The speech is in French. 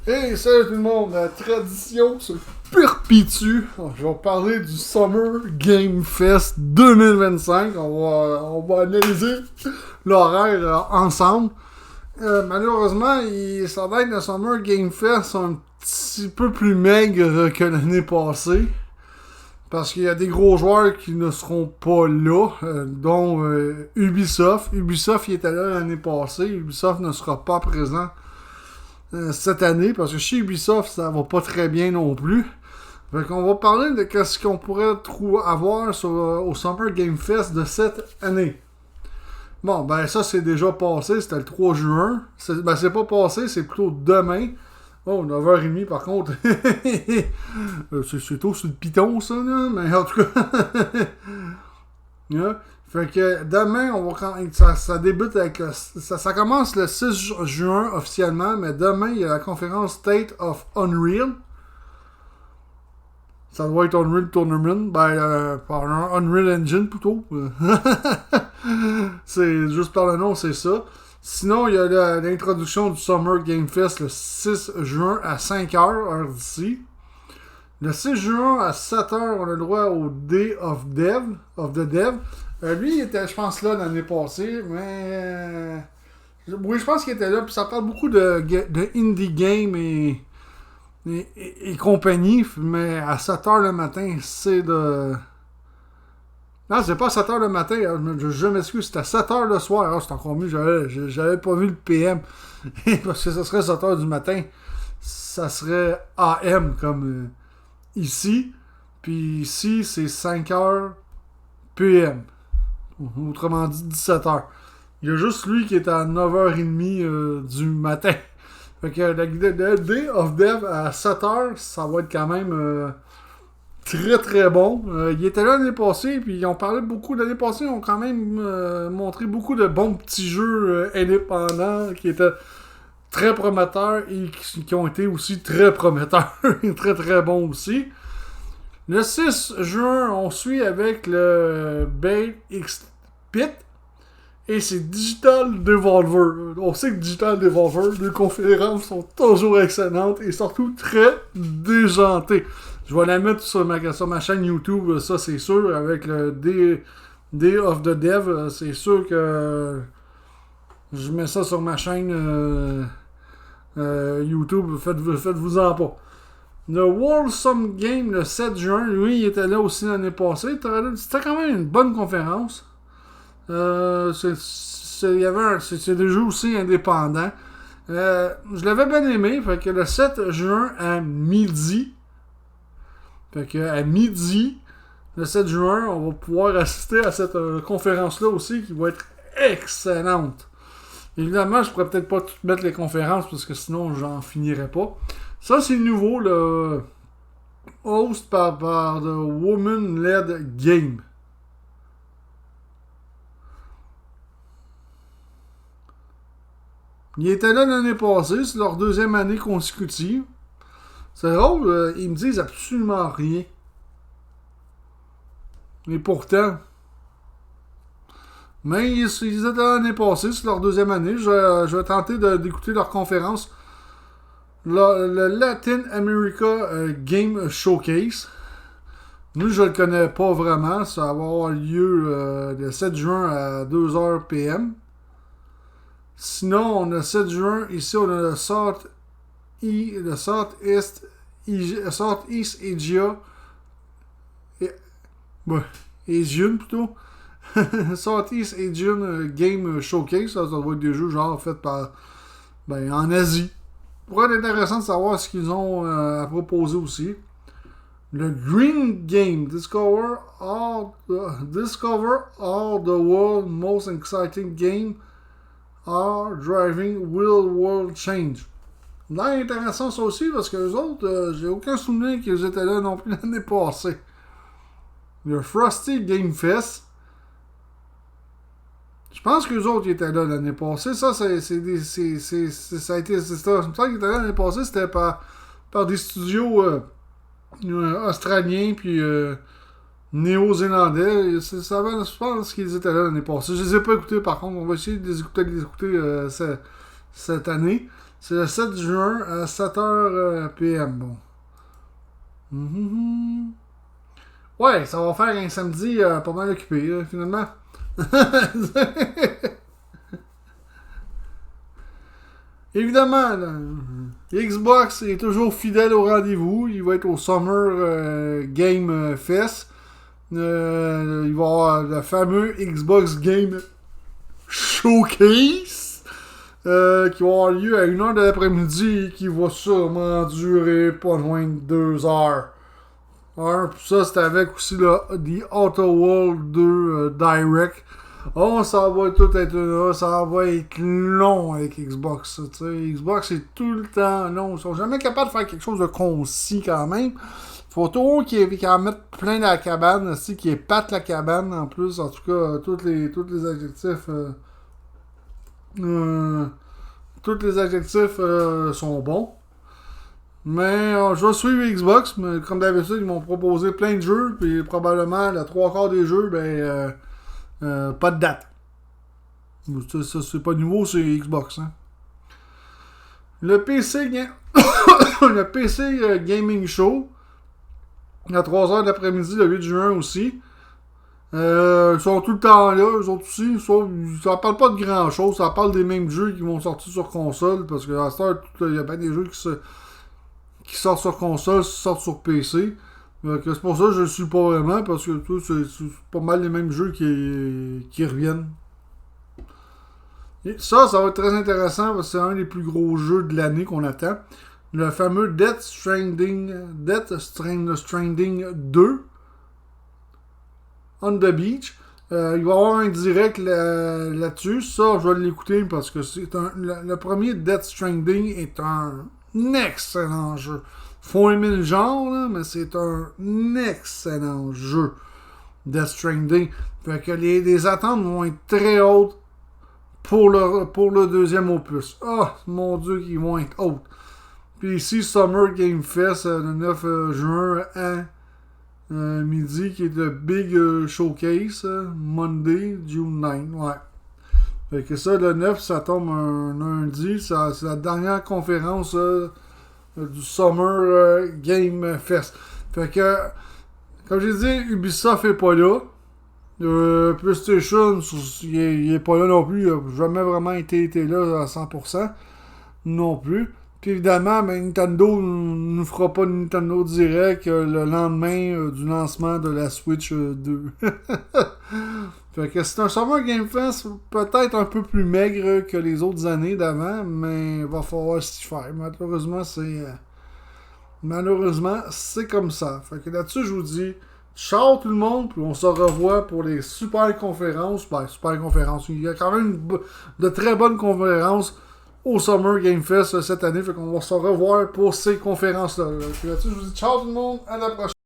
Hey, salut tout le monde! La tradition se perpétue. Je vais parler du Summer Game Fest 2025. On va analyser l'horaire ensemble. Malheureusement, ça va être le Summer Game Fest un petit peu plus maigre que l'année passée. Parce qu'il y a des gros joueurs qui ne seront pas là, dont Ubisoft. Ubisoft, il était là l'année passée. Ubisoft ne sera pas présent cette année, parce que chez Ubisoft, ça va pas très bien non plus. Fait qu'on va parler de ce qu'on pourrait avoir au Summer Game Fest de cette année. Bon, ben ça, c'est déjà passé. C'était le 3 juin. C'est pas passé, c'est plutôt demain. Oh, 9h30 par contre. C'est tôt sur le piton, ça, là. Mais en tout cas. Yeah. Fait que demain, ça débute avec ça commence le 6 juin officiellement, mais demain, il y a la conférence State of Unreal. Ça doit être Unreal Tournament. Par un Unreal Engine plutôt. C'est juste par le nom, c'est ça. Sinon, il y a l'introduction du Summer Game Fest le 6 juin à 5h, heure d'ici. Le 6 juin à 7h, on a le droit au Day of the Dev. Lui, il était, je pense, là l'année passée, mais... oui, je pense qu'il était là, puis ça parle beaucoup de indie game et compagnie, mais à 7h le matin, c'est de... Non, c'est pas à 7h le matin, je m'excuse, c'est à 7h le soir. Ah, c'est encore mieux, j'avais pas vu le PM. Parce que ça serait 7h du matin. Ça serait AM comme ici. Puis ici, c'est 5h PM. Autrement dit, 17h. Il y a juste lui qui est à 9h30 du matin. Fait que le Day of Dev à 7h, ça va être quand même... très très bon. Il était là l'année passée, puis ils ont parlé beaucoup l'année passée. Ils ont quand même montré beaucoup de bons petits jeux indépendants qui étaient très prometteurs et qui ont été aussi très prometteurs et très très bons aussi. Le 6 juin, on suit avec le Babe X Pit et c'est Digital Devolver. On sait que Digital Devolver, les conférences sont toujours excellentes et surtout très déjantées. Je vais la mettre sur ma chaîne YouTube, ça c'est sûr, avec le Day of the Dev. C'est sûr que je mets ça sur ma chaîne YouTube. Faites-vous-en pas. Le World Sum Game le 7 juin, lui, il était là aussi l'année passée. C'était quand même une bonne conférence. C'est des jeux aussi indépendants. Je l'avais bien aimé. Fait que le 7 juin à midi. Fait que à midi, le 7 juin, on va pouvoir assister à cette conférence-là aussi qui va être excellente. Évidemment, je pourrais peut-être pas tout mettre les conférences parce que sinon j'en finirais pas. Ça, c'est nouveau, le host par The Woman Led Game. Ils étaient là l'année passée, c'est leur deuxième année consécutive. C'est drôle, ils me disent absolument rien. Et pourtant. Mais ils étaient là l'année passée, c'est leur deuxième année. Je vais tenter d'écouter leur conférence. Le Latin America Game Showcase. Nous, je le connais pas vraiment. Ça va avoir lieu le 7 juin à 2h PM. Sinon, on a 7 juin. Ici, on a le Southeast Asia. Asian plutôt. Southeast Asian Game Showcase. Ça doit être des jeux genre faits en Asie. Pourrait être intéressant de savoir ce qu'ils ont à proposer aussi. Le Green Game. Discover all the world's most exciting games are driving real world change. Là, intéressant ça aussi parce que les autres, j'ai aucun souvenir qu'ils étaient là non plus l'année passée. Le Frosty Game Fest. Je pense que les autres ils étaient là l'année passée. Ça, ça a été. Ça me semble qu'ils étaient là l'année passée, c'était par des studios australiens puis néo-zélandais. Je pense qu'ils étaient là l'année passée. Je les ai pas écoutés par contre. On va essayer de les écouter cette année. C'est le 7 juin à 7h PM. Bon. Ouais, ça va faire un samedi pas mal occupé, là, finalement. Évidemment, là, Xbox est toujours fidèle au rendez-vous. Il va être au Summer Game Fest. Il va y avoir le fameux Xbox Game Showcase qui va avoir lieu à 1h de l'après-midi et qui va sûrement durer pas loin de 2 heures. Ça, c'est avec aussi le The Outer World 2 Direct. Oh, ça va tout être là, ça va être long avec Xbox. T'sais. Xbox, c'est tout le temps long. Ils sont jamais capables de faire quelque chose de concis quand même. Faut toujours qu'ils en mettent plein dans la cabane, aussi, qu'ils épatent la cabane en plus. En tout cas, tous les adjectifs. Tous les adjectifs sont bons. Mais je vais suivre Xbox, mais comme d'habitude, ils m'ont proposé plein de jeux, puis probablement la 3/4 des jeux, pas de date. Ça, c'est pas nouveau, c'est Xbox. Hein. Le PC, le PC Gaming Show, à 3h de l'après-midi, le 8 juin aussi. Ils sont tout le temps là, eux autres aussi. Ça parle pas de grand chose, ça parle des mêmes jeux qui vont sortir sur console, parce que à cette heure, il y a bien des jeux qui sortent sur console, sortent sur PC. C'est pour ça que je ne suis pas vraiment, parce que c'est pas mal les mêmes jeux qui reviennent. Et ça va être très intéressant, parce que c'est un des plus gros jeux de l'année qu'on attend. Le fameux Death Stranding 2 On the Beach. Il va y avoir un direct là-dessus. Ça, je vais l'écouter parce que le premier Death Stranding est un excellent jeu. Faut aimer le genre, là, mais c'est un excellent jeu. Death Stranding. Fait que les attentes vont être très hautes pour le deuxième opus. Oh, mon Dieu, qu'ils vont être hautes. Puis ici, Summer Game Fest, le 9 juin à midi, qui est le Big Showcase, Monday, June 9. Ouais. Fait que ça, le 9, ça tombe un lundi. C'est la dernière conférence du Summer Game Fest. Fait que, comme j'ai dit, Ubisoft est pas là. PlayStation, il est pas là non plus. Il n'a jamais vraiment été là à 100% non plus. Puis évidemment, Nintendo ne nous fera pas de Nintendo Direct le lendemain du lancement de la Switch 2. Fait que c'est un Summer Game Fest peut-être un peu plus maigre que les autres années d'avant, mais il va falloir s'y faire. Malheureusement, c'est comme ça. Fait que là-dessus, je vous dis ciao tout le monde, puis on se revoit pour les super conférences. Super conférences. Il y a quand même de très bonnes conférences au Summer Game Fest cette année. Fait qu'on va se revoir pour ces conférences-là. Puis là-dessus, je vous dis ciao tout le monde, à la prochaine.